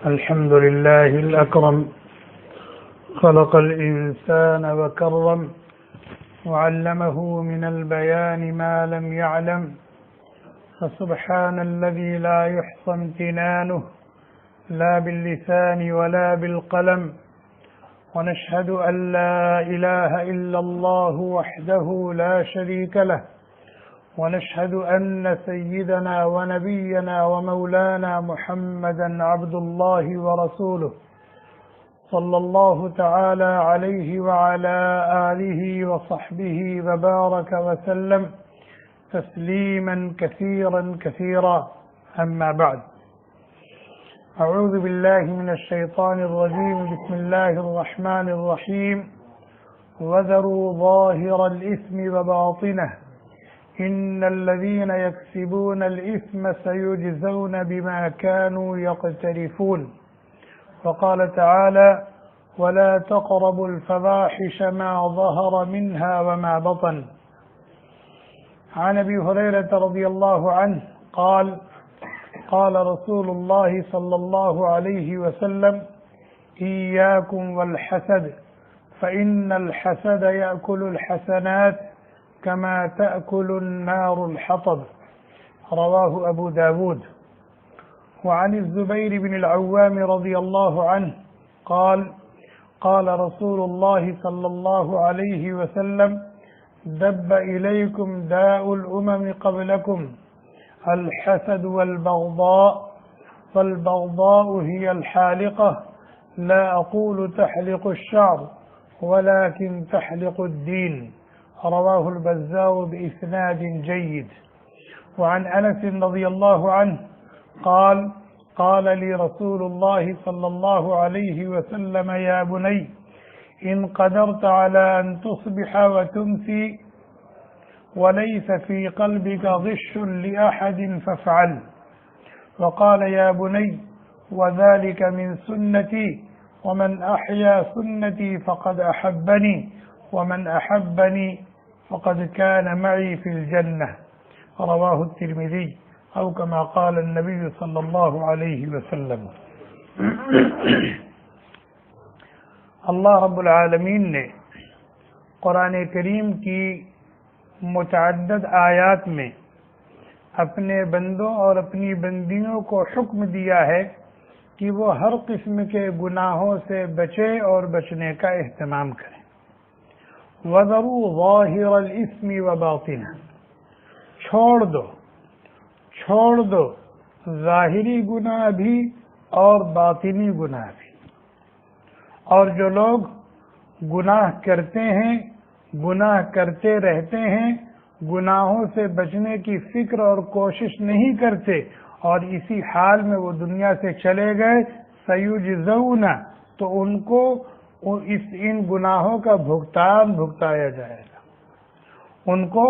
الحمد لله الأكرم خلق الإنسان وكرم وعلمه من البيان ما لم يعلم فسبحان الذي لا يحصى امتنانه لا باللسان ولا بالقلم ونشهد أن لا إله إلا الله وحده لا شريك له ونشهد أن سيدنا ونبينا ومولانا محمدا عبد الله ورسوله صلى الله تعالى عليه وعلى آله وصحبه وبارك وسلم تسليما كثيرا كثيرا أما بعد أعوذ بالله من الشيطان الرجيم بسم الله الرحمن الرحيم وذروا ظاهر الإثم وباطنه إن الذين يكسبون الإثم سيجزون بما كانوا يقترفون وقال تعالى ولا تقربوا الفواحش ما ظهر منها وما بطن عن أبي هريرة رضي الله عنه قال قال رسول الله صلى الله عليه وسلم إياكم والحسد فإن الحسد يأكل الحسنات كما تأكل النار الحطب رواه أبو داود وعن الزبير بن العوام رضي الله عنه قال قال رسول الله صلى الله عليه وسلم دب إليكم داء الأمم قبلكم الحسد والبغضاء هي الحالقة لا أقول تحلق الشعر ولكن تحلق الدين رواه البزار بإسناد جيد وعن أنس رضي الله عنه قال قال لي رسول الله صلى الله عليه وسلم يا بني إن قدرت على أن تصبح وتمسي وليس في قلبك غش لأحد فافعل وقال يا بني وذلك من سنتي ومن أحيا سنتي فقد أحبني ومن أحبني فقد كان معي في الجنة رواه الترمذي أو كما قال النبي صلى الله عليه وسلم اللہ رب العالمین نے قرآن کریم کی متعدد آیات میں اپنے بندوں اور اپنی بندیوں کو حکم دیا ہے کہ وہ ہر قسم کے گناہوں سے بچے اور بچنے کا اہتمام کریں وَذَرُوا ظَاهِرَ الْإِثْمِ وَبَاطِنَهُ چھوڑ دو ظاہری گناہ بھی اور باطنی گناہ بھی اور جو لوگ گناہ کرتے ہیں گناہ کرتے رہتے ہیں گناہوں سے بچنے کی فکر اور کوشش نہیں کرتے اور اسی حال میں وہ دنیا سے چلے گئے سیجزون تو ان کو ان گناہوں کا بھگتان بھگتایا جائے گا ان کو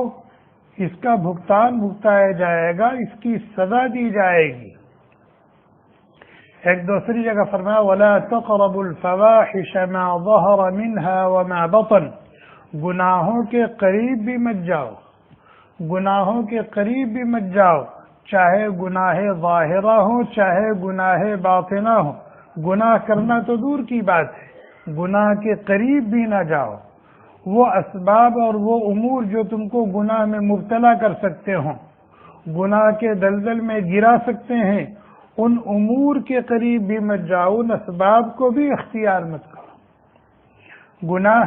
اس کا بھگتان بھگتایا جائے گا اس کی سزا دی جائے گی ایک دوسری جگہ فرمایا وَلَا تَقْرَبُوا الْفَوَاحِشَ مَا ظَهَرَ مِنْهَا وَمَا بَطَنَ گناہوں کے قریب بھی مت جاؤ گناہوں کے قریب بھی مت جاؤ چاہے گناہ ظاہرہ ہو چاہے گناہ باطنہ ہو گناہ کرنا تو دور کی بات ہے گناہ کے قریب بھی نہ جاؤ وہ اسباب اور وہ امور جو تم کو گناہ میں مبتلا کر سکتے ہوں گناہ کے دلدل میں گرا سکتے ہیں ان امور کے قریب بھی مت جاؤ ان اسباب کو بھی اختیار مت کرو گناہ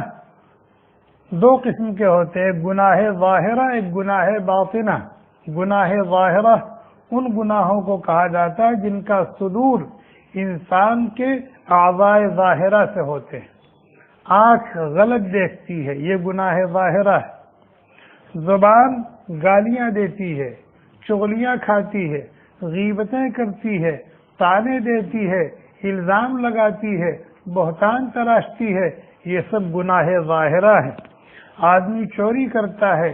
دو قسم کے ہوتے ہیں گناہ ظاہرہ ایک گناہ باطنہ گناہ ظاہرہ ان گناہوں کو کہا جاتا ہے جن کا صدور انسان کے اعضاء ظاہرہ سے ہوتے ہیں آنکھ غلط دیکھتی ہے یہ گناہ ظاہرہ ہے زبان گالیاں دیتی ہے چغلیاں کھاتی ہے غیبتیں کرتی ہے طعنے دیتی ہے الزام لگاتی ہے بہتان تراشتی ہے یہ سب گناہ ظاہرہ ہے آدمی چوری کرتا ہے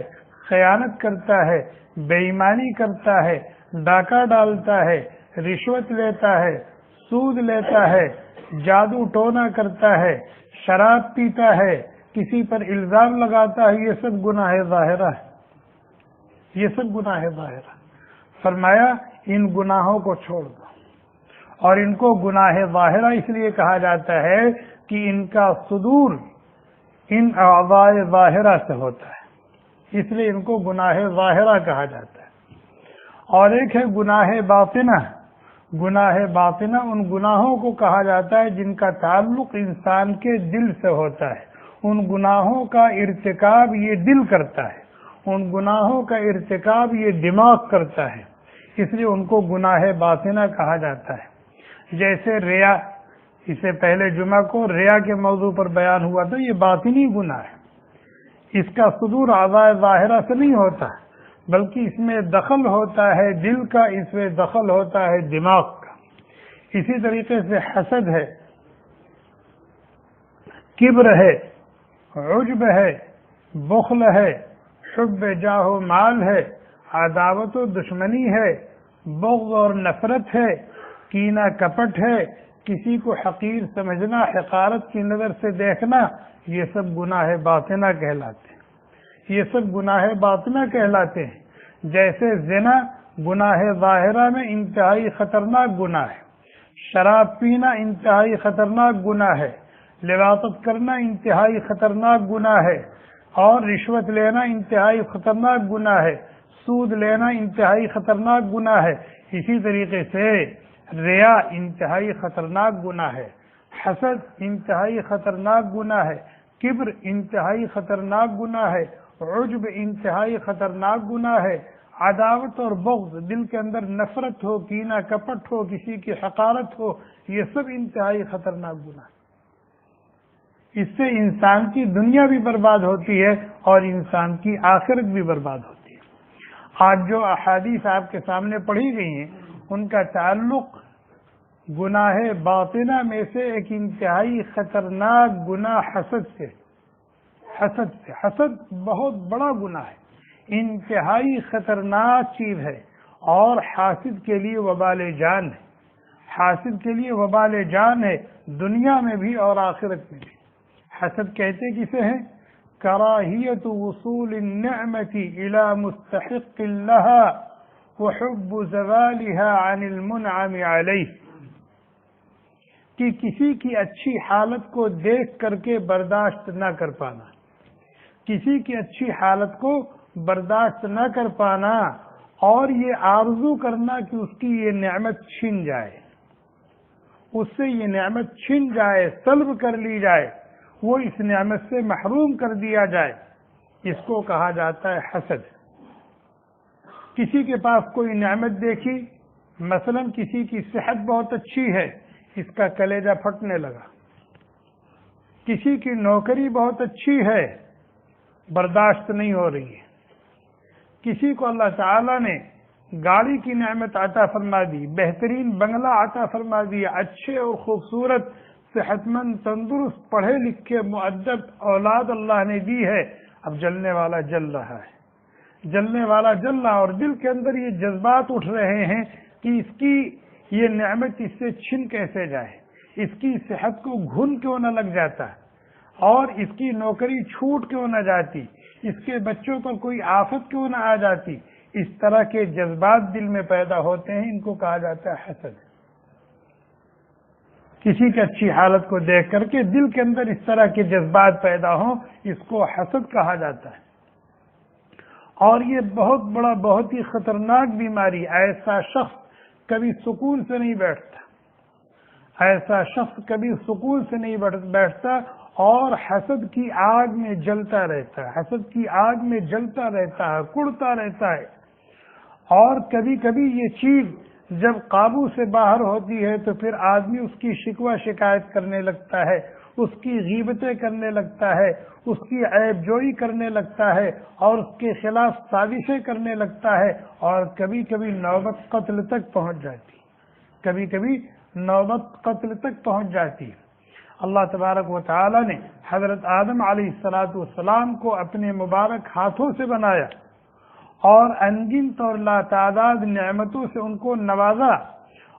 خیانت کرتا ہے بے ایمانی کرتا ہے ڈاکہ ڈالتا ہے رشوت لیتا ہے سود لیتا ہے جادو ٹونا کرتا ہے شراب پیتا ہے کسی پر الزام لگاتا ہے یہ سب گناہ ظاہرہ ہے یہ سب گناہ ظاہرہ فرمایا ان گناہوں کو چھوڑ دو اور ان کو گناہ ظاہرہ اس لیے کہا جاتا ہے کہ ان کا صدور ان اعضاء ظاہرہ سے ہوتا ہے، اس لیے ان کو گناہ ظاہرہ کہا جاتا ہے۔ اور ایک ہے گناہ باطنہ۔ گناہ باطنہ ان گناہوں کو کہا جاتا ہے جن کا تعلق انسان کے دل سے ہوتا ہے، ان گناہوں کا ارتکاب یہ دل کرتا ہے، ان گناہوں کا ارتکاب یہ دماغ کرتا ہے، اس لیے ان کو گناہ باطنہ کہا جاتا ہے۔ جیسے ریا، اس سے پہلے جمعہ کو ریا کے موضوع پر بیان ہوا تھا، یہ باطنی گناہ ہے، اس کا صدور اعضاء ظاہرہ سے نہیں ہوتا بلکہ اس میں دخل ہوتا ہے دل کا، اس میں دخل ہوتا ہے دماغ کا۔ اسی طریقے سے حسد ہے، کبر ہے، عجب ہے، بخل ہے، حب جاہ و مال ہے، عداوت و دشمنی ہے، بغض اور نفرت ہے، کینہ کپٹ ہے، کسی کو حقیر سمجھنا، حقارت کی نظر سے دیکھنا، یہ سب گناہ باطنہ کہلاتے ہیں، یہ سب گناہ باطنہ کہلاتے ہیں۔ جیسے زنا گناہ ظاہرہ میں انتہائی خطرناک گناہ ہے، شراب پینا انتہائی خطرناک گناہ ہے، لواطت کرنا انتہائی خطرناک گناہ ہے، اور رشوت لینا انتہائی خطرناک گناہ ہے، سود لینا انتہائی خطرناک گناہ ہے۔ اسی طریقے سے ریا انتہائی خطرناک گناہ ہے، حسد انتہائی خطرناک گناہ ہے، کبر انتہائی خطرناک گناہ ہے، عجب انتہائی خطرناک گناہ ہے، عداوت اور بغض، دل کے اندر نفرت ہو، کینہ کپٹ ہو، کسی کی حقارت ہو، یہ سب انتہائی خطرناک گناہ ہے۔ اس سے انسان کی دنیا بھی برباد ہوتی ہے اور انسان کی آخرت بھی برباد ہوتی ہے۔ آج جو احادیث آپ کے سامنے پڑھی گئی ہیں ان کا تعلق گناہ باطنہ میں سے ایک انتہائی خطرناک گناہ حسد سے۔ حسد بہت بڑا گناہ ہے، انتہائی خطرناک چیز ہے، اور حاسد کے لیے وبال جان ہے، حاسد کے لیے وبال جان ہے، دنیا میں بھی اور آخرت میں بھی۔ حسد کہتے کسے ہیں؟ کراہیت وصول النعمت الى مستحق لها وحب زوالها عن المنعم علیہ، کہ کسی کی اچھی حالت کو دیکھ کر کے برداشت نہ کر پانا، کسی کی اچھی حالت کو برداشت نہ کر پانا، اور یہ آرزو کرنا کہ اس کی یہ نعمت چھن جائے، اس سے یہ نعمت چھن جائے، سلب کر لی جائے، وہ اس نعمت سے محروم کر دیا جائے، اس کو کہا جاتا ہے حسد۔ کسی کے پاس کوئی نعمت دیکھی، مثلا کسی کی صحت بہت اچھی ہے، اس کا کلیجہ پھٹنے لگا، کسی کی نوکری بہت اچھی ہے، برداشت نہیں ہو رہی ہے، کسی کو اللہ تعالیٰ نے گاڑی کی نعمت عطا فرما دی، بہترین بنگلہ عطا فرما دیا، اچھے اور خوبصورت صحت مند تندرست پڑھے لکھے مؤدب اولاد اللہ نے دی ہے، اب جلنے والا جل رہا ہے، جلنے والا جل رہا، اور دل کے اندر یہ جذبات اٹھ رہے ہیں کہ اس کی یہ نعمت اس سے چھن کیسے جائے، اس کی صحت کو گھن کیوں نہ لگ جاتا، اور اس کی نوکری چھوٹ کیوں نہ جاتی، اس کے بچوں پر کوئی آفت کیوں نہ آ جاتی۔ اس طرح کے جذبات دل میں پیدا ہوتے ہیں، ان کو کہا جاتا ہے حسد۔ کسی کی اچھی حالت کو دیکھ کر کے دل کے اندر اس طرح کے جذبات پیدا ہوں، اس کو حسد کہا جاتا ہے۔ اور یہ بہت بڑا، بہت ہی خطرناک بیماری، ایسا شخص کبھی سکون سے نہیں بیٹھتا، ایسا شخص کبھی سکون سے نہیں بیٹھتا، اور حسد کی آگ میں جلتا رہتا ہے، حسد کی آگ میں جلتا رہتا ہے، کڑتا رہتا ہے۔ اور کبھی کبھی یہ چیز جب قابو سے باہر ہوتی ہے تو پھر آدمی اس کی شکوہ شکایت کرنے لگتا ہے، اس کی غیبتیں کرنے لگتا ہے، اس کی عیب جوئی کرنے لگتا ہے، اور اس کے خلاف سازشیں کرنے لگتا ہے، اور کبھی کبھی نوبت قتل تک پہنچ جاتی، کبھی کبھی نوبت قتل تک پہنچ جاتی۔ اللہ تبارک و تعالی نے حضرت آدم علیہ السلام کو اپنے مبارک ہاتھوں سے بنایا، اور انگنت اور لاتعداد نعمتوں سے ان کو نوازا،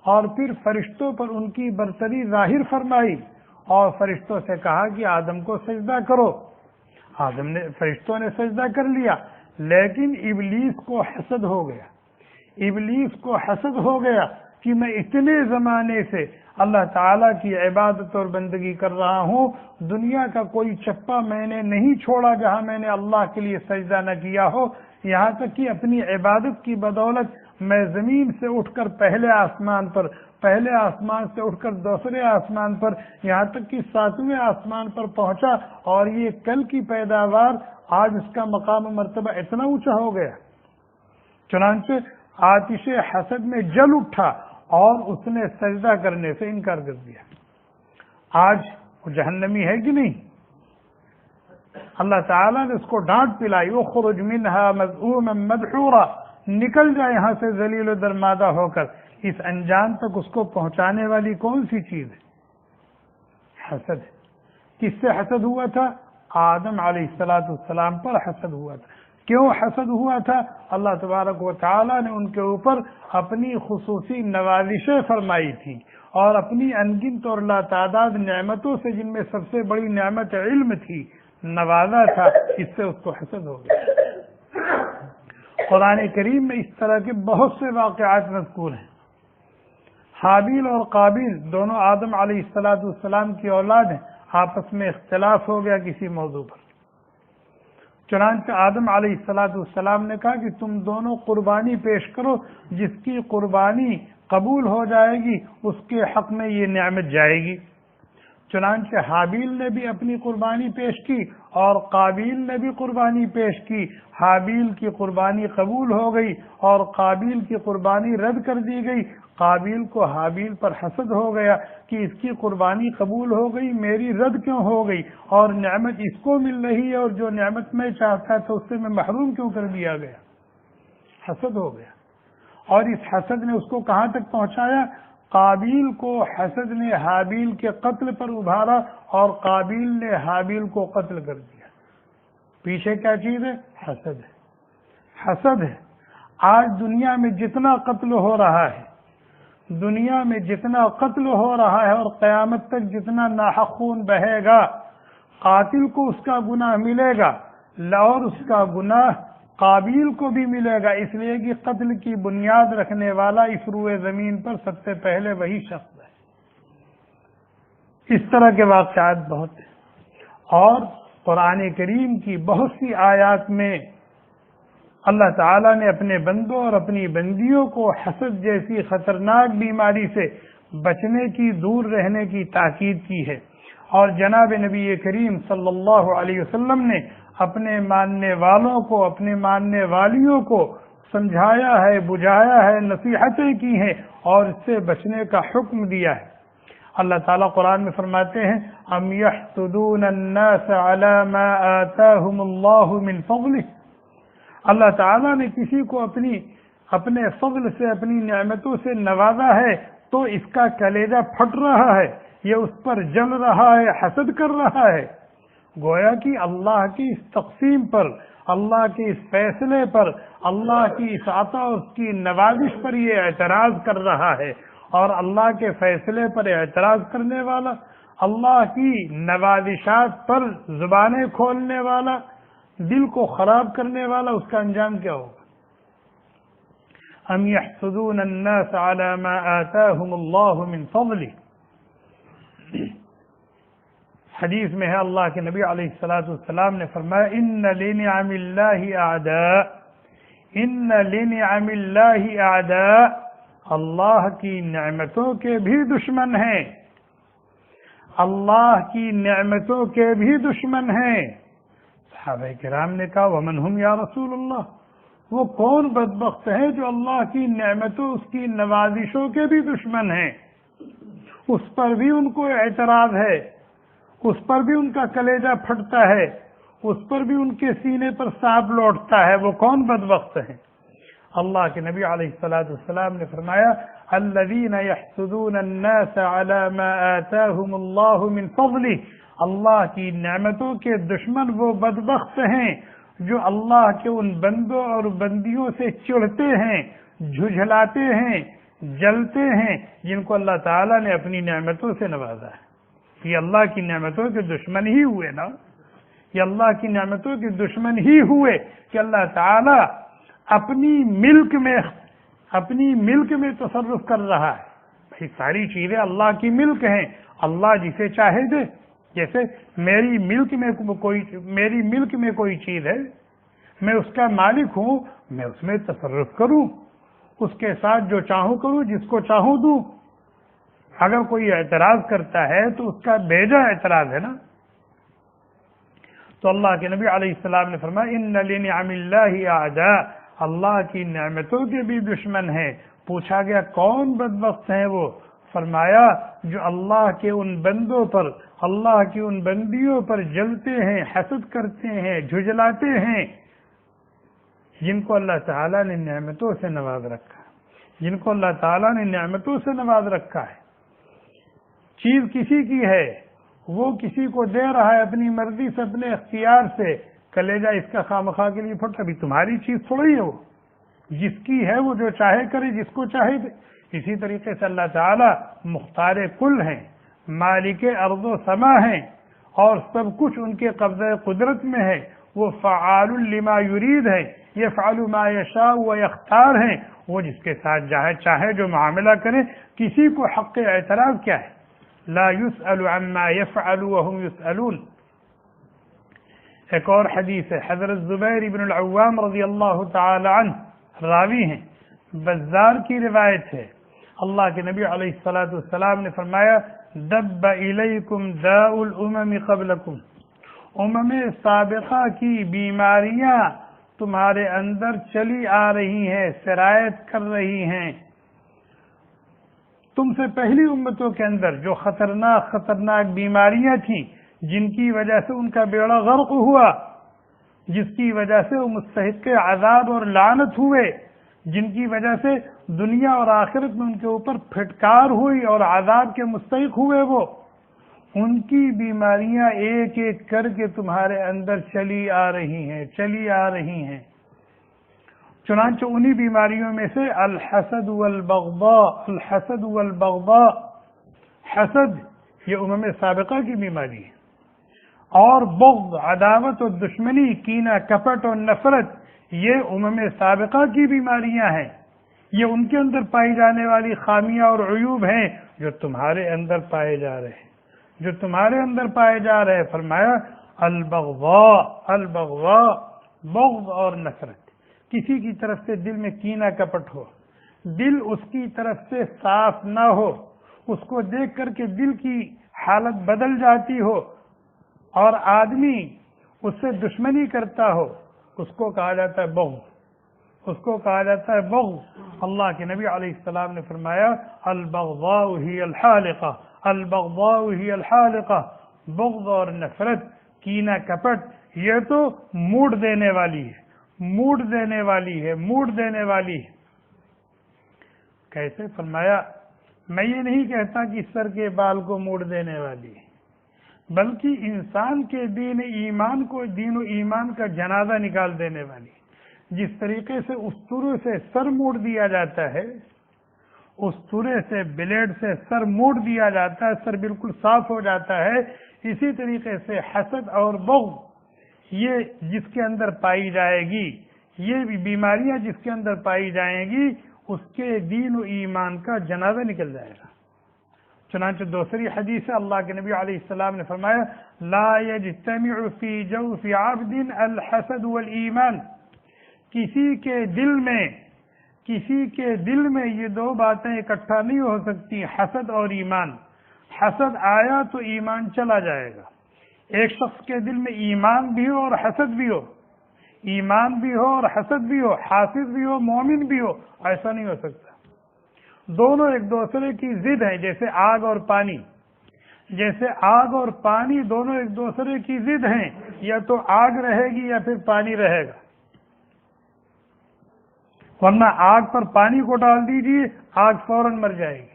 اور پھر فرشتوں پر ان کی برتری ظاہر فرمائی، اور فرشتوں سے کہا کہ آدم کو سجدہ کرو۔ فرشتوں نے سجدہ کر لیا، لیکن ابلیس کو حسد ہو گیا، ابلیس کو حسد ہو گیا، کہ میں اتنے زمانے سے اللہ تعالیٰ کی عبادت اور بندگی کر رہا ہوں، دنیا کا کوئی چپا میں نے نہیں چھوڑا جہاں میں نے اللہ کے لیے سجدہ نہ کیا ہو، یہاں تک کہ اپنی عبادت کی بدولت میں زمین سے اٹھ کر پہلے آسمان سے اٹھ کر دوسرے آسمان پر، یہاں تک کہ 7ویں آسمان پر پہنچا، اور یہ کل کی پیداوار آج اس کا مقام و مرتبہ اتنا اونچا ہو گیا، چنانچہ آتش حسد میں جل اٹھا اور اس نے سجدہ کرنے سے انکار کر دیا۔ آج وہ جہنمی ہے کہ نہیں؟ اللہ تعالیٰ نے اس کو ڈانٹ پلائی، اخرج منہا مذءوما مدحورا، نکل جائے یہاں سے ذلیل و درمادہ ہو کر۔ اس انجام تک اس کو پہنچانے والی کون سی چیز ہے؟ حسد ہے۔ کس سے حسد ہوا تھا؟ آدم علیہ السلام پر حسد ہوا تھا۔ کیوں حسد ہوا تھا؟ اللہ تبارک و تعالیٰ نے ان کے اوپر اپنی خصوصی نوازشیں فرمائی تھی، اور اپنی انگنت اور لاتعداد نعمتوں سے، جن میں سب سے بڑی نعمت علم تھی، نوازا تھا، اس سے اس کو حسد ہو گیا۔ قرآن کریم میں اس طرح کے بہت سے واقعات مذکور ہیں۔ حابیل اور قابیل دونوں آدم علیہ السلام کی اولاد ہیں، آپس میں اختلاف ہو گیا کسی موضوع پر، چنانچہ آدم علیہ السلام نے کہا کہ تم دونوں قربانی پیش کرو، جس کی قربانی قبول ہو جائے گی اس کے حق میں یہ نعمت جائے گی۔ چنانچہ حابیل نے بھی اپنی قربانی پیش کی اور قابیل نے بھی قربانی پیش کی۔ حابیل کی قربانی قبول ہو گئی اور قابیل کی قربانی رد کر دی گئی۔ قابیل کو حابیل پر حسد ہو گیا کہ اس کی قربانی قبول ہو گئی، میری رد کیوں ہو گئی، اور نعمت اس کو مل رہی ہے اور جو نعمت میں چاہتا تھا اس سے میں محروم کیوں کر دیا گیا۔ حسد ہو گیا، اور اس حسد نے اس کو کہاں تک پہنچایا؟ قابیل کو حسد نے حابیل کے قتل پر ابھارا اور قابیل نے حابیل کو قتل کر دیا۔ پیچھے کیا چیز ہے؟ حسد ہے۔ حسد ہے۔ آج دنیا میں جتنا قتل ہو رہا ہے، دنیا میں جتنا قتل ہو رہا ہے اور قیامت تک جتنا ناحق خون بہے گا، قاتل کو اس کا گناہ ملے گا، اور اس کا گناہ قابیل کو بھی ملے گا، اس لیے کہ قتل کی بنیاد رکھنے والا اس روئے زمین پر سب سے پہلے وہی شخص ہے۔ اس طرح کے واقعات بہت ہیں، اور قرآن کریم کی بہت سی آیات میں اللہ تعالیٰ نے اپنے بندوں اور اپنی بندیوں کو حسد جیسی خطرناک بیماری سے بچنے کی، دور رہنے کی تاکید کی ہے، اور جناب نبی کریم صلی اللہ علیہ وسلم نے اپنے ماننے والوں کو، اپنے ماننے والیوں کو سمجھایا ہے، بجھایا ہے، نصیحتیں کی ہیں اور اس سے بچنے کا حکم دیا ہے۔ اللہ تعالیٰ قرآن میں فرماتے ہیں ام یحسدون الناس علی ما آتاہم اللہ من فضلہ، اللہ تعالیٰ نے کسی کو اپنے فضل سے، اپنی نعمتوں سے نوازا ہے تو اس کا کلیجہ پھٹ رہا ہے، یہ اس پر جل رہا ہے، حسد کر رہا ہے۔ گویا کہ اللہ کی اس تقسیم پر، اللہ کے اس فیصلے پر، اللہ کی اس عطا اور اس کی نوازش پر یہ اعتراض کر رہا ہے، اور اللہ کے فیصلے پر اعتراض کرنے والا، اللہ کی نوازشات پر زبانیں کھولنے والا، دل کو خراب کرنے والا، اس کا انجام کیا ہوگا؟ ام یحسدون الناس علی ما آتاہم اللہ من فضلہ۔ حدیث میں ہے اللہ کے نبی علیہ السلام نے فرمایا ان لنعم اللہ اعداء، ان لنعم اللہ اعداء، اللہ کی نعمتوں کے بھی دشمن ہیں، اللہ کی نعمتوں کے بھی دشمن ہیں۔ صحابہ کرام نے کہا ومن ہم یا رسول اللہ، وہ کون بدبخت ہیں جو اللہ کی نعمتوں، اس کی نوازشوں کے بھی دشمن ہیں، اس پر بھی ان کو اعتراض ہے، اس پر بھی ان کا کلیجہ پھٹتا ہے، اس پر بھی ان کے سینے پر سانپ لوٹتا ہے، وہ کون بدبخت ہیں؟ اللہ کے نبی علیہ السلام نے فرمایا الذین یحسدون الناس علی ما آتاہم اللہ من فضلہ، اللہ کی نعمتوں کے دشمن وہ بدبخت ہیں جو اللہ کے ان بندوں اور بندیوں سے چڑھتے ہیں، جھجھلاتے ہیں، جلتے ہیں، جن کو اللہ تعالیٰ نے اپنی نعمتوں سے نوازا ہے۔ یہ اللہ کی نعمتوں کے دشمن ہی ہوئے نا، یہ اللہ کی نعمتوں کے دشمن ہی ہوئے کہ اللہ تعالیٰ اپنی ملک میں، اپنی ملک میں تصرف کر رہا ہے. بھائی ساری چیزیں اللہ کی ملک ہیں، اللہ جسے چاہے دے. جیسے میری ملک میں کوئی چیز ہے، میں اس کا مالک ہوں، میں اس میں تصرف کروں، اس کے ساتھ جو چاہوں کروں، جس کو چاہوں دوں. اگر کوئی اعتراض کرتا ہے تو اس کا بیجا اعتراض ہے نا. تو اللہ کے نبی علیہ السلام نے فرمایا ان لنعم اللہ اعداء، اللہ کی نعمتوں کے بھی دشمن ہیں. پوچھا گیا کون بدبخت ہیں وہ؟ فرمایا جو اللہ کے ان بندوں پر، اللہ کی ان بندیوں پر جلتے ہیں، حسد کرتے ہیں، جھجلاتے ہیں، جن کو اللہ تعالیٰ نے نعمتوں سے نواز رکھا ہے، جن کو اللہ تعالیٰ نے نعمتوں سے نواز رکھا ہے. چیز کسی کی ہے، وہ کسی کو دے رہا ہے اپنی مرضی سے، اپنے اختیار سے، کلیجہ اس کا خواہ کے لیے پھٹ. ابھی تمہاری چیز تھوڑی ہے وہ، جس کی ہے وہ جو چاہے کرے، جس کو چاہے دے. اسی طریقے سے اللہ تعالیٰ مختار کل ہیں، مالک ارض و سما ہیں، اور سب کچھ ان کے قبضہ قدرت میں ہے. وہ فعال لما یرید ہے، یفعل ما یشاء و یختار ہیں. وہ جس کے ساتھ چاہے جو معاملہ کرے. کسی کو حق اعتراض کیا ہے؟ لا يسأل عما يفعل وهم يسألون. ایک اور حدیث ہے، حضرت زبیر بن العوام رضی اللہ تعالی عنہ راوی ہیں، بزار کی روایت ہے. اللہ کے نبی علیہ الصلوۃ والسلام نے فرمایا دب الیکم داء الامم قبلکم، امم سابقہ کی بیماریاں تمہارے اندر چلی آ رہی ہیں، سرایت کر رہی ہیں. تم سے پہلی امتوں کے اندر جو خطرناک بیماریاں تھیں، جن کی وجہ سے ان کا بیڑا غرق ہوا، جس کی وجہ سے وہ مستحق عذاب اور لعنت ہوئے، جن کی وجہ سے دنیا اور آخرت میں ان کے اوپر پھٹکار ہوئی اور عذاب کے مستحق ہوئے، وہ ان کی بیماریاں ایک ایک کر کے تمہارے اندر چلی آ رہی ہیں. چنانچہ انہی بیماریوں میں سے الحسد والبغضاء، حسد یہ امم سابقہ کی بیماری ہے، اور بغض عداوت و دشمنی، کینہ کپٹ اور نفرت یہ امم سابقہ کی بیماریاں ہیں. یہ ان کے اندر پائی جانے والی خامیاں اور عیوب ہیں جو تمہارے اندر پائے جا رہے ہیں. فرمایا البغضاء بغض اور نفرت. کسی کی طرف سے دل میں کینہ کپٹ ہو، دل اس کی طرف سے صاف نہ ہو، اس کو دیکھ کر کے دل کی حالت بدل جاتی ہو اور آدمی اس سے دشمنی کرتا ہو، اس کو کہا جاتا ہے بغض. اللہ کے نبی علیہ السلام نے فرمایا البغضاء ہی الحالقہ، بغض اور نفرت، کینہ کپٹ یہ تو موڈ دینے والی ہے. کیسے؟ فرمایا میں یہ نہیں کہتا کہ سر کے بال کو موڑ دینے والی ہے، بلکہ انسان کے دین و ایمان کا جنازہ نکال دینے والی. جس طریقے سے استورے سے سر موڑ دیا جاتا ہے، استورے سے بلیڈ سے سر موڑ دیا جاتا ہے، سر بالکل صاف ہو جاتا ہے، اسی طریقے سے حسد اور بغض یہ جس کے اندر پائی جائے گی، یہ بھی بیماریاں جس کے اندر پائی جائیں گی، اس کے دین و ایمان کا جنازہ نکل جائے گا. چنانچہ دوسری حدیث ہے، اللہ کے نبی علیہ السلام نے فرمایا لا یجتمع فی جوف عبد الحسد والایمان. کسی کے دل میں یہ دو باتیں اکٹھا نہیں ہو سکتی، حسد اور ایمان. حسد آیا تو ایمان چلا جائے گا. ایک شخص کے دل میں ایمان بھی ہو اور حسد بھی ہو، ایمان بھی ہو اور حسد بھی ہو، حافظ بھی ہو، مومن بھی ہو، ایسا نہیں ہو سکتا. دونوں ایک دوسرے کی ضد ہیں، جیسے آگ اور پانی دونوں ایک دوسرے کی ضد ہیں. یا تو آگ رہے گی یا پھر پانی رہے گا، ورنہ آگ پر پانی کو ڈال دیجیے، آگ فوراً مر جائے گی.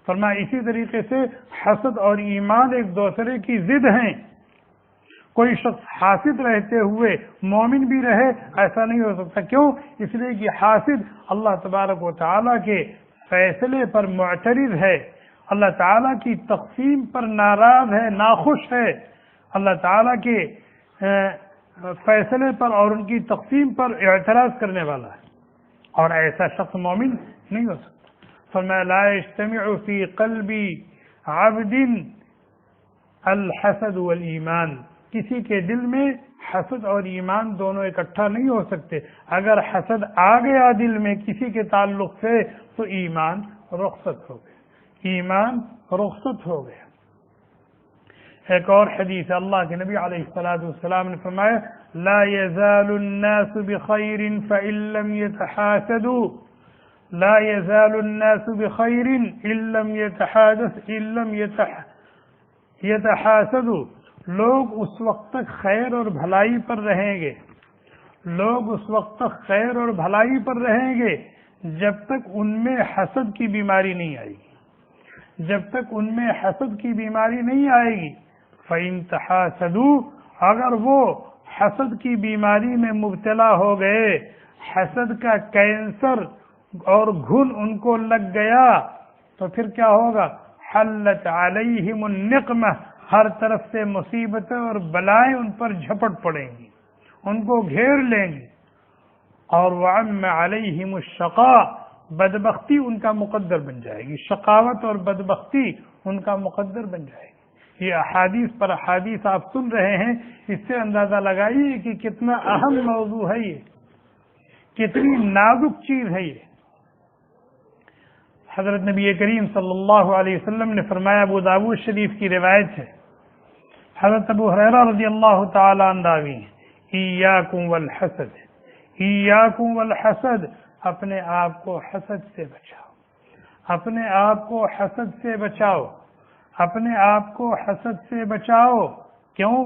فرمایا اسی طریقے سے حسد اور ایمان ایک دوسرے کی ضد ہیں. کوئی شخص حاسد رہتے ہوئے مومن بھی رہے، ایسا نہیں ہو سکتا. کیوں؟ اس لیے کہ حاسد اللہ تبارک و تعالیٰ کے فیصلے پر معترض ہے، اللہ تعالیٰ کی تقسیم پر ناراض ہے، ناخوش ہے، اللہ تعالیٰ کے فیصلے پر اور ان کی تقسیم پر اعتراض کرنے والا ہے. اور ایسا شخص مومن نہیں ہو سکتا۔ فرمایا لا یجتمع فی قلب عبد الحسد والایمان، کسی کے دل میں حسد اور ایمان دونوں اکٹھا نہیں ہو سکتے۔ اگر حسد آ گیا دل میں کسی کے تعلق سے تو ایمان رخصت ہو گیا، ایمان رخصت ہو گیا۔ ایک اور حدیث اللہ کے نبی علیہ الصلوۃ والسلام نے فرمایا لا يزال الناس بخير فإن لم يتحاسدوا، لا يزال الناس بخير إن لم يتحاسدوا، لوگ اس وقت تک خیر اور بھلائی پر رہیں گے، لوگ اس وقت تک خیر اور بھلائی پر رہیں گے جب تک ان میں حسد کی بیماری نہیں آئے گی، جب تک ان میں حسد کی بیماری نہیں آئے گی۔ فَإِن تَحَاسَدُوا، اگر وہ حسد کی بیماری میں مبتلا ہو گئے، حسد کا کینسر اور گھن ان کو لگ گیا تو پھر کیا ہوگا؟ حلت علیہم النقمہ، ہر طرف سے مصیبتیں اور بلائیں ان پر جھپٹ پڑیں گی، ان کو گھیر لیں گی۔ اور وعم علیہم الشقاء، بدبختی ان کا مقدر بن جائے گی، شقاوت اور بدبختی ان کا مقدر بن جائے گی۔ یہ احادیث پر احادیث آپ سن رہے ہیں، اس سے اندازہ لگائیے کہ کتنا اہم موضوع ہے، یہ کتنی نازک چیز ہے۔ یہ حضرت نبی کریم صلی اللہ علیہ وسلم نے فرمایا، ابو داؤد شریف کی روایت ہے، حضرت ابو ہریرہ رضی اللہ تعالی عنہ راوی ہیں، ایاکم والحسد، ایاکم والحسد، اپنے آپ کو حسد سے بچاؤ، اپنے آپ کو حسد سے بچاؤ، اپنے آپ کو حسد سے بچاؤ۔ کیوں؟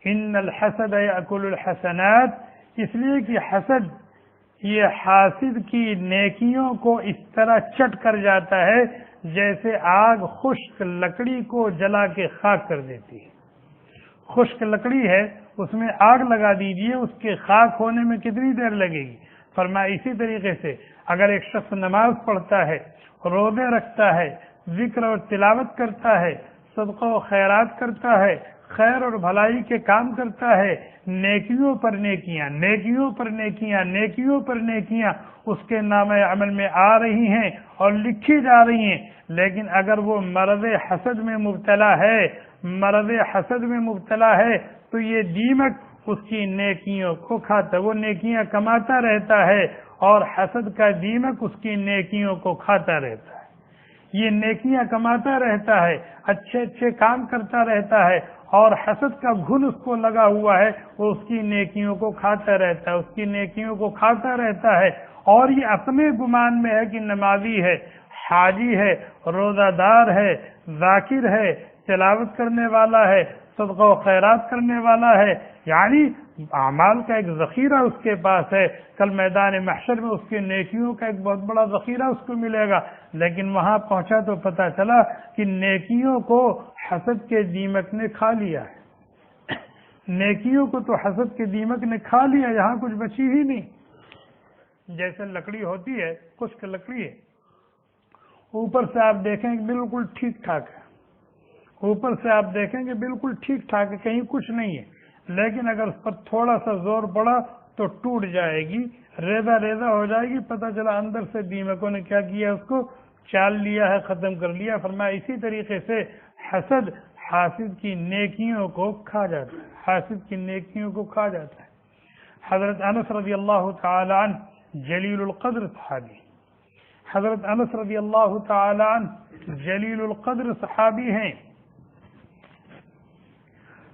ان الحسد یاکل الحسنات، اس لیے کہ حسد یہ حاسد کی نیکیوں کو اس طرح چٹ کر جاتا ہے جیسے آگ خشک لکڑی کو جلا کے خاک کر دیتی ہے۔ خشک لکڑی ہے، اس میں آگ لگا دیجئے، اس کے خاک ہونے میں کتنی دیر لگے گی؟ فرمایا اسی طریقے سے اگر ایک شخص نماز پڑھتا ہے، روزے رکھتا ہے، ذکر اور تلاوت کرتا ہے، صدقہ و خیرات کرتا ہے، خیر اور بھلائی کے کام کرتا ہے، نیکیوں پر نیکیاں، نیکیوں پر نیکیاں، نیکیوں پر نیکیاں اس کے نامہ عمل میں آ رہی ہیں اور لکھی جا رہی ہیں، لیکن اگر وہ مرض حسد میں مبتلا ہے، مرض حسد میں مبتلا ہے تو یہ دیمک اس کی نیکیوں کو کھاتا ہے، وہ نیکیاں کماتا رہتا ہے اور حسد کا دیمک اس کی نیکیوں کو کھاتا رہتا ہے۔ یہ نیکیاں کماتا رہتا ہے، اچھے اچھے کام کرتا رہتا ہے اور حسد کا گھن اس کو لگا ہوا ہے، وہ اس کی نیکیوں کو کھاتا رہتا ہے، اس کی نیکیوں کو کھاتا رہتا ہے، اور یہ اپنے گمان میں ہے کہ نمازی ہے، حاجی ہے، روزہ دار ہے، ذاکر ہے، تلاوت کرنے والا ہے، صدقہ و خیرات کرنے والا ہے، یعنی اعمال کا ایک ذخیرہ اس کے پاس ہے، کل میدان محشر میں اس کی نیکیوں کا ایک بہت بڑا ذخیرہ اس کو ملے گا، لیکن وہاں پہنچا تو پتہ چلا کہ نیکیوں کو حسد کے دیمک نے کھا لیا ہے، نیکیوں کو تو حسد کے دیمک نے کھا لیا، یہاں کچھ بچی ہی نہیں۔ جیسے لکڑی ہوتی ہے، خشک لکڑی ہے، اوپر سے آپ دیکھیں کہ بالکل ٹھیک ٹھاک ہے، اوپر سے آپ دیکھیں کہ بالکل ٹھیک ٹھاک ہے، کہیں کچھ نہیں ہے، لیکن اگر اس پر تھوڑا سا زور پڑا تو ٹوٹ جائے گی، ریزہ ریزہ ہو جائے گی، پتہ چلا اندر سے دیمکوں نے کیا کیا، اس کو چال لیا ہے، ختم کر لیا۔ فرمایا اسی طریقے سے حسد حاسد کی نیکیوں کو کھا جاتا ہے، حاسد کی نیکیوں کو کھا جاتا ہے۔ حضرت انس رضی اللہ تعالی عنہ جلیل القدر صحابی، حضرت انس رضی اللہ تعالی عنہ جلیل القدر صحابی ہیں،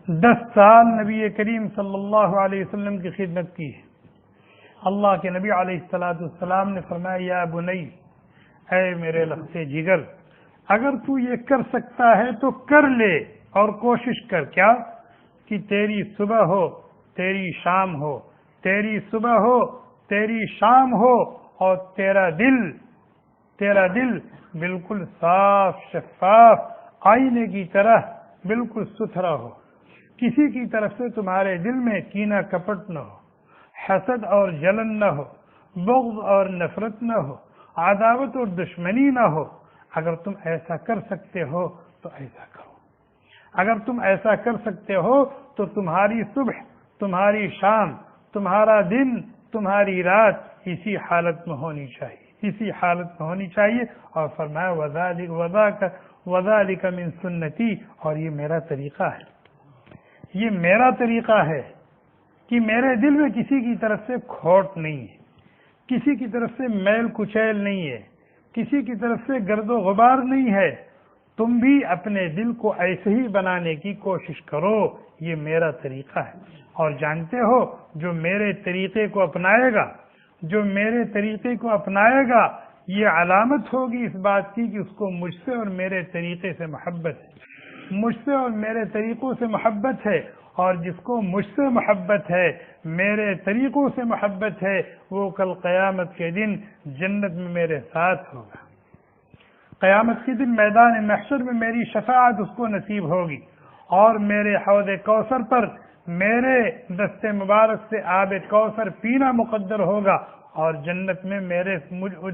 10 سال نبی کریم صلی اللہ علیہ وسلم کی خدمت کی ہے۔ اللہ کے نبی علیہ الصلوۃ والسلام نے فرمایا یا بنی، اے میرے لخت جگر، اگر تو یہ کر سکتا ہے تو کر لے اور کوشش کر، کیا کہ تیری صبح ہو تیری شام ہو، تیری صبح ہو تیری شام ہو اور تیرا دل بالکل صاف شفاف آئینے کی طرح بالکل ستھرا ہو، کسی کی طرف سے تمہارے دل میں کینہ کپٹ نہ ہو، حسد اور جلن نہ ہو، بغض اور نفرت نہ ہو، عداوت اور دشمنی نہ ہو۔ اگر تم ایسا کر سکتے ہو تو ایسا کرو، اگر تم ایسا کر سکتے ہو تو تمہاری صبح، تمہاری شام، تمہارا دن، تمہاری رات اسی حالت میں ہونی چاہیے، اسی حالت میں ہونی چاہیے. اور فرمایا وذالک من سنتی، اور یہ میرا طریقہ ہے، یہ میرا طریقہ ہے کہ میرے دل میں کسی کی طرف سے کھوٹ نہیں ہے، کسی کی طرف سے میل کچیل نہیں ہے، کسی کی طرف سے گرد و غبار نہیں ہے. تم بھی اپنے دل کو ایسے ہی بنانے کی کوشش کرو، یہ میرا طریقہ ہے. اور جانتے ہو جو میرے طریقے کو اپنائے گا، جو میرے طریقے کو اپنائے گا، یہ علامت ہوگی اس بات کی کہ اس کو مجھ سے اور میرے طریقے سے محبت ہے، مجھ سے اور میرے طریقوں سے محبت ہے. اور جس کو مجھ سے محبت ہے، میرے طریقوں سے محبت ہے، وہ کل قیامت کے دن جنت میں میرے ساتھ ہوگا. قیامت کے دن میدان محشر میں میری شفاعت اس کو نصیب ہوگی، اور میرے حوض کوثر پر میرے دست مبارک سے آب کوثر پینا مقدر ہوگا، اور جنت میں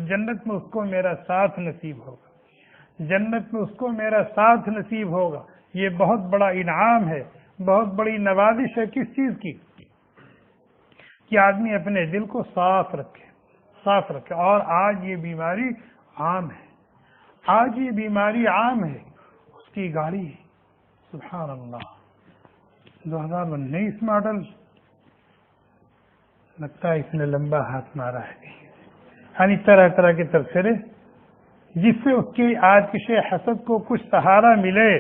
جنت میں اس کو میرا ساتھ نصیب ہوگا، جنت میں اس کو میرا ساتھ نصیب ہوگا. یہ بہت بڑا انعام ہے، بہت بڑی نوازش ہے. کس چیز کی؟ کہ آدمی اپنے دل کو صاف رکھے، صاف رکھے. اور آج یہ بیماری عام ہے، آج یہ بیماری عام ہے. اس کی گاڑی سبحان اللہ 2019 ماڈل، لگتا ہے اس نے لمبا ہاتھ مارا ہے. یعنی طرح طرح کے تبصرے جس سے اس کی آتش حسد کو کچھ سہارا ملے،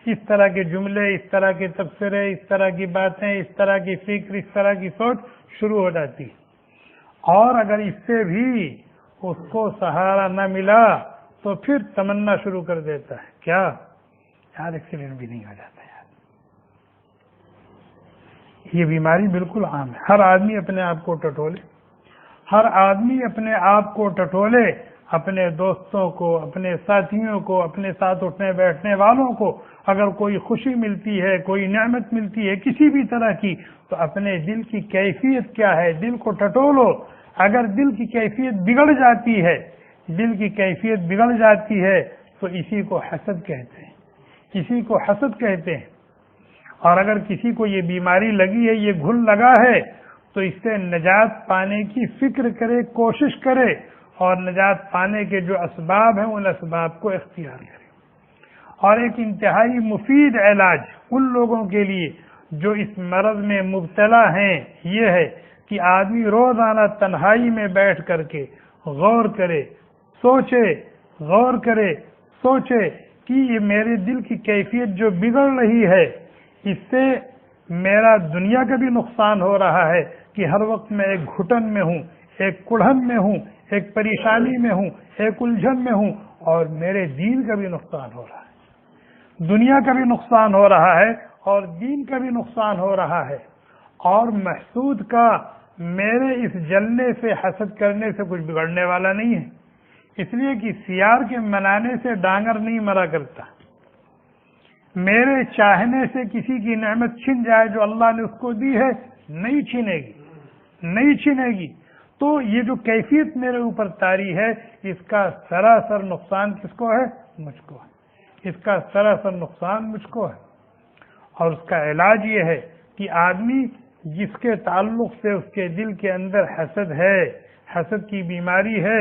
اس طرح کے جملے، اس طرح کے تبصرے، اس طرح کی باتیں، اس طرح کی فکر، اس طرح کی سوچ شروع ہو جاتی. اور اگر اس سے بھی اس کو سہارا نہ ملا تو پھر تمنا شروع کر دیتا ہے، کیا یار ایکسیڈنٹ بھی نہیں ہو جاتا یار. یہ بیماری بالکل عام ہے. ہر آدمی اپنے آپ کو ٹٹولے، ہر آدمی اپنے آپ کو ٹٹولے، اپنے دوستوں کو، اپنے ساتھیوں کو، اپنے ساتھ اٹھنے بیٹھنے والوں کو اگر کوئی خوشی ملتی ہے، کوئی نعمت ملتی ہے کسی بھی طرح کی، تو اپنے دل کی کیفیت کیا ہے دل کو ٹٹولو. اگر دل کی کیفیت بگڑ جاتی ہے، دل کی کیفیت بگڑ جاتی ہے تو اسی کو حسد کہتے ہیں، اسی کو حسد کہتے ہیں. اور اگر کسی کو یہ بیماری لگی ہے، یہ گھل لگا ہے، تو اس سے نجات پانے کی فکر کرے، کوشش کرے، اور نجات پانے کے جو اسباب ہیں ان اسباب کو اختیار کرے. اور ایک انتہائی مفید علاج ان لوگوں کے لیے جو اس مرض میں مبتلا ہیں یہ ہے کہ آدمی روزانہ تنہائی میں بیٹھ کر کے غور کرے، سوچے، غور کرے، سوچے کہ یہ میرے دل کی کیفیت جو بگڑ رہی ہے، اس سے میرا دنیا کا بھی نقصان ہو رہا ہے کہ ہر وقت میں ایک گھٹن میں ہوں، ایک کڑھن میں ہوں، ایک پریشانی میں ہوں، ایک الجھن میں ہوں، اور میرے دین کا بھی نقصان ہو رہا ہے، دنیا کا بھی نقصان ہو رہا ہے اور دین کا بھی نقصان ہو رہا ہے. اور محسود کا میرے اس جلنے سے، حسد کرنے سے کچھ بگڑنے والا نہیں ہے. اس لیے کہ سیار کے منانے سے ڈانگر نہیں مرا کرتا. میرے چاہنے سے کسی کی نعمت چھن جائے جو اللہ نے اس کو دی ہے، نہیں چھینے گی، نہیں چھینے گی. تو یہ جو کیفیت میرے اوپر طاری ہے، اس کا سراسر نقصان کس کو ہے؟ مجھ کو ہے. اس کا سراسر نقصان مجھ کو ہے. اور اس کا علاج یہ ہے کہ آدمی جس کے تعلق سے اس کے دل کے اندر حسد ہے، حسد کی بیماری ہے،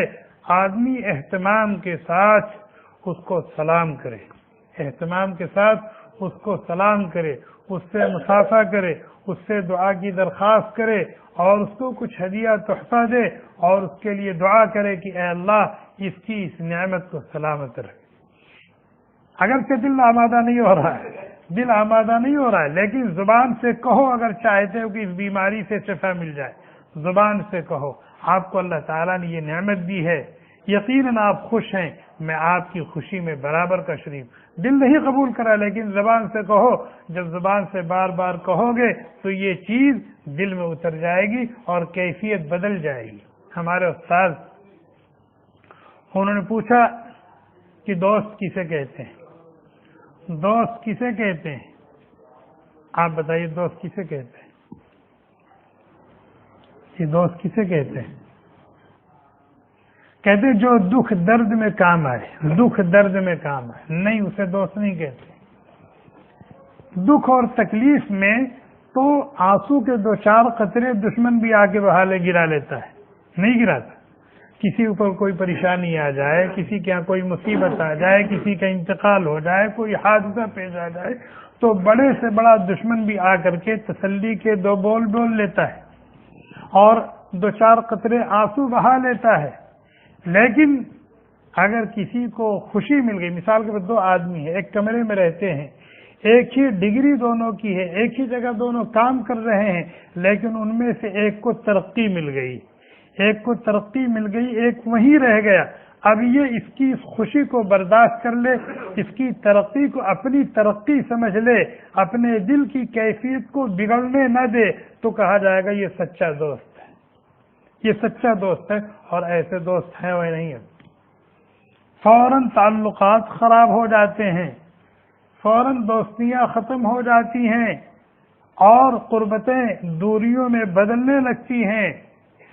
آدمی اہتمام کے ساتھ اس کو سلام کرے، اہتمام کے ساتھ اس کو سلام کرے، اس سے مصافحہ کرے، اس سے دعا کی درخواست کرے، اور اس کو کچھ ہدیہ تحفہ دے، اور اس کے لیے دعا کرے کہ اے اللہ اس کی اس نعمت کو سلامت رکھ. اگرچہ دل آمادہ نہیں ہو رہا ہے، دل آمادہ نہیں ہو رہا ہے، لیکن زبان سے کہو اگر چاہتے ہو کہ اس بیماری سے شفا مل جائے، زبان سے کہو. آپ کو اللہ تعالیٰ نے یہ نعمت دی ہے، یقیناً آپ خوش ہیں، میں آپ کی خوشی میں برابر کا شریک. دل نہیں قبول کرا لیکن زبان سے کہو. جب زبان سے بار بار کہو گے تو یہ چیز دل میں اتر جائے گی اور کیفیت بدل جائے گی. ہمارے استاد انہوں نے پوچھا کہ دوست کسے کہتے ہیں؟ دوست کسے کہتے ہیں؟ آپ بتائیے دوست کسے کہتے ہیں؟ یہ دوست کسے کہتے ہیں؟ کہتے جو دکھ درد میں کام آئے، دکھ درد میں کام آئے. نہیں، اسے دوست نہیں کہتے. دکھ اور تکلیف میں تو آنسو کے 2-4 قطرے دشمن بھی آ کے بہا لے گرا لیتا ہے، نہیں گراتا؟ کسی اوپر کوئی پریشانی آ جائے، کسی کے یہاں کوئی مصیبت آ جائے، کسی کا انتقال ہو جائے، کوئی حادثہ پیش آ جائے، تو بڑے سے بڑا دشمن بھی آ کر کے تسلی کے 2 بول بول لیتا ہے اور 2-4 قطرے آنسو بہا لیتا ہے۔ لیکن اگر کسی کو خوشی مل گئی، مثال کے طور پر 2 آدمی ہیں، ایک کمرے میں رہتے ہیں، ایک ہی ڈگری دونوں کی ہے، ایک ہی جگہ دونوں کام کر رہے ہیں، لیکن ان میں سے ایک کو ترقی مل گئی، ایک وہیں رہ گیا۔ اب یہ اس کی اس خوشی کو برداشت کر لے، اس کی ترقی کو اپنی ترقی سمجھ لے، اپنے دل کی کیفیت کو بگڑنے نہ دے، تو کہا جائے گا یہ سچا دوست ہے، یہ سچا دوست ہے۔ اور ایسے دوست ہیں وہ نہیں ہیں، فوراً تعلقات خراب ہو جاتے ہیں، فوراً دوستیاں ختم ہو جاتی ہیں اور قربتیں دوریوں میں بدلنے لگتی ہیں۔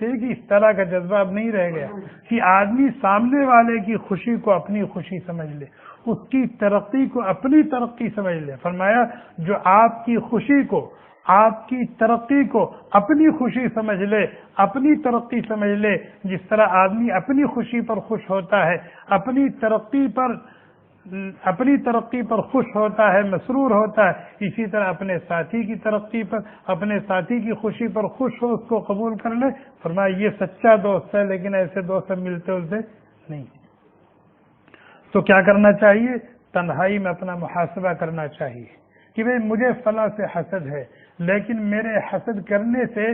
اس طرح کا جذبہ اب نہیں رہ گیا کہ آدمی سامنے والے کی خوشی کو اپنی خوشی سمجھ لے، اس کی ترقی کو اپنی ترقی سمجھ لے۔ فرمایا جو آپ کی خوشی کو، آپ کی ترقی کو اپنی خوشی سمجھ لے، اپنی ترقی سمجھ لے، جس طرح آدمی اپنی خوشی پر خوش ہوتا ہے، اپنی ترقی پر خوش ہوتا ہے، مسرور ہوتا ہے، اسی طرح اپنے ساتھی کی ترقی پر، اپنے ساتھی کی خوشی پر خوش ہو، اس کو قبول کر لے۔ فرمایا یہ سچا دوست ہے، لیکن ایسے دوست ملتے جلتے نہیں۔ تو کیا کرنا چاہیے؟ تنہائی میں اپنا محاسبہ کرنا چاہیے کہ بھئی مجھے فلاں سے حسد ہے، لیکن میرے حسد کرنے سے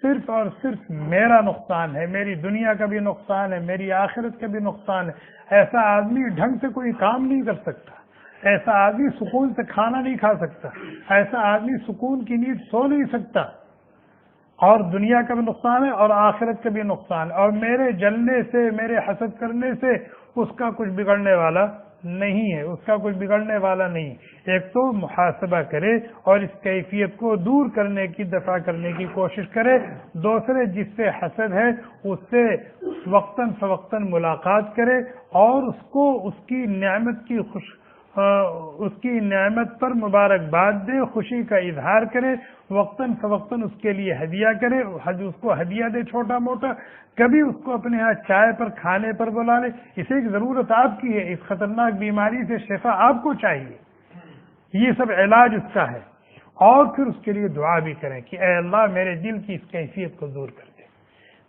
صرف اور صرف میرا نقصان ہے، میری دنیا کا بھی نقصان ہے، میری آخرت کا بھی نقصان ہے۔ ایسا آدمی ڈھنگ سے کوئی کام نہیں کر سکتا، ایسا آدمی سکون سے کھانا نہیں کھا سکتا، ایسا آدمی سکون کی نیند سو نہیں سکتا، اور دنیا کا بھی نقصان ہے اور آخرت کا بھی نقصان ہے، اور میرے جلنے سے، میرے حسد کرنے سے اس کا کچھ بگڑنے والا نہیں ہے، اس کا کچھ بگڑنے والا نہیں۔ ایک تو محاسبہ کرے اور اس کیفیت کو دور کرنے کی، دفع کرنے کی کوشش کرے۔ دوسرے جس سے حسد ہے اس سے وقتاً فوقتاً ملاقات کرے اور اس کو اس کی نعمت پر مبارکباد دے، خوشی کا اظہار کرے، وقتاً فوقتاً اس کے لیے ہدیہ کرے، اس کو ہدیہ دے چھوٹا موٹا، کبھی اس کو اپنے ہاں چائے پر، کھانے پر بلا لے۔ اسے ایک ضرورت آپ کی ہے، اس خطرناک بیماری سے شفا آپ کو چاہیے، یہ سب علاج اس کا ہے۔ اور پھر اس کے لیے دعا بھی کریں کہ اے اللہ میرے دل کی اس کیفیت کو دور کر دے،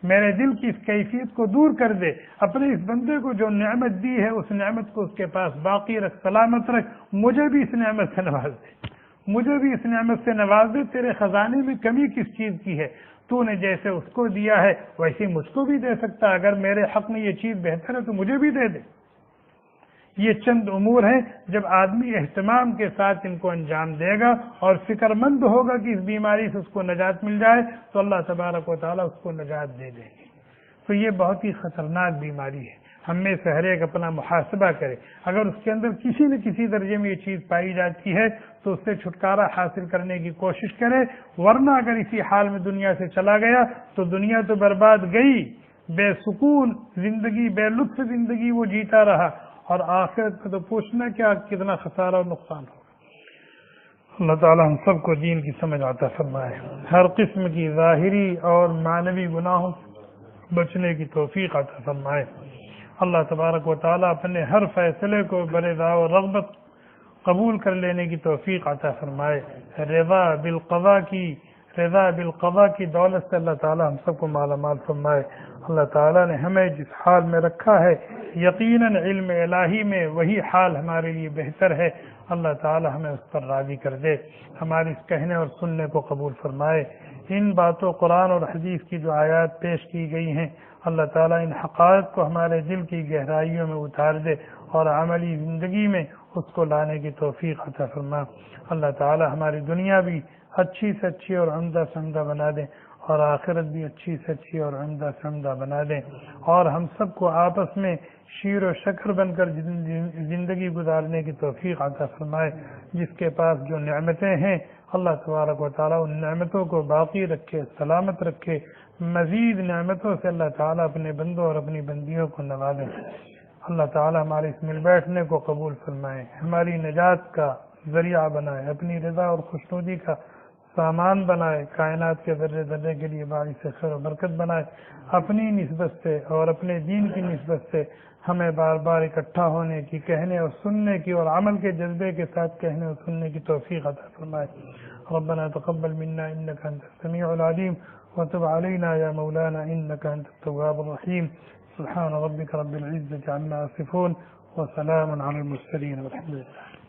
میرے دل کی اس کیفیت کو دور کر دے، اپنے اس بندے کو جو نعمت دی ہے اس نعمت کو اس کے پاس باقی رکھ، سلامت رکھ، مجھے بھی اس نعمت سے نواز دے، مجھے بھی اس نعمت سے نواز دے۔ تیرے خزانے میں کمی کس چیز کی ہے؟ تو نے جیسے اس کو دیا ہے ویسے مجھ کو بھی دے سکتا، اگر میرے حق میں یہ چیز بہتر ہے تو مجھے بھی دے دے۔ یہ چند امور ہیں، جب آدمی اہتمام کے ساتھ ان کو انجام دے گا اور فکر مند ہوگا کہ اس بیماری سے اس کو نجات مل جائے تو اللہ تبارک و تعالیٰ اس کو نجات دے دیں گے۔ تو یہ بہت ہی خطرناک بیماری ہے، ہم میں سے ہر ایک اپنا محاسبہ کرے، اگر اس کے اندر کسی نہ کسی درجے میں یہ چیز پائی جاتی ہے تو اس سے چھٹکارا حاصل کرنے کی کوشش کرے، ورنہ اگر اسی حال میں دنیا سے چلا گیا تو دنیا تو برباد گئی، بے سکون زندگی، بے لطف زندگی وہ جیتا رہا، اور آخرت میں تو پوچھنا کیا کتنا خسارہ اور نقصان ہوگا۔ اللہ تعالی ہم سب کو دین کی سمجھ عطا فرمائے، ہر قسم کی ظاہری اور معنوی گناہوں سے بچنے کی توفیق عطا فرمائے۔ اللہ تبارک و تعالی اپنے ہر فیصلے کو برضا و رغبت قبول کر لینے کی توفیق عطا فرمائے۔ رضا بالقضاء کی دولت سے اللہ تعالی ہم سب کو مالا مال فرمائے۔ اللہ تعالی نے ہمیں جس حال میں رکھا ہے یقیناً علم الہی میں وہی حال ہمارے لیے بہتر ہے، اللہ تعالی ہمیں اس پر راضی کر دے، ہمارے اس کہنے اور سننے کو قبول فرمائے۔ ان باتوں قرآن اور حدیث کی جو آیات پیش کی گئی ہیں، اللہ تعالیٰ ان حقائق کو ہمارے دل کی گہرائیوں میں اتار دے اور عملی زندگی میں اس کو لانے کی توفیق عطا فرما۔ اللہ تعالیٰ ہماری دنیا بھی اچھی سے اچھی اور عمدہ سے عمدہ بنا دیں، اور آخرت بھی اچھی سے اچھی اور عمدہ سے عمدہ بنا دیں، اور ہم سب کو آپس میں شیر و شکر بن کر زندگی گزارنے کی توفیق عطا فرمائے۔ جس کے پاس جو نعمتیں ہیں اللہ تبارک و تعالیٰ ان نعمتوں کو باقی رکھے، سلامت رکھے، مزید نعمتوں سے اللہ تعالیٰ اپنے بندوں اور اپنی بندیوں کو نوازے۔ اللہ تعالیٰ ہمارے اس مل بیٹھنے کو قبول فرمائے، ہماری نجات کا ذریعہ بنائے، اپنی رضا اور خوشنودی کا سامان بنائے، کائنات کے ذرے ذرے کے لیے باعث خیر و برکت بنائے، اپنی نسبت سے اور اپنے دین کی نسبت سے ہمیں بار بار اکٹھا ہونے کی، کہنے اور سننے کی اور عمل کے جذبے کے ساتھ کہنے اور سننے کی توفیق عطا فرمائے۔ ربنا تقبل منا انك انت السميع العليم وتب علينا يا مولانا انك انت التواب الرحيم۔ سبحان ربك رب العزة عما يصفون وسلام على المرسلين والحمد لله۔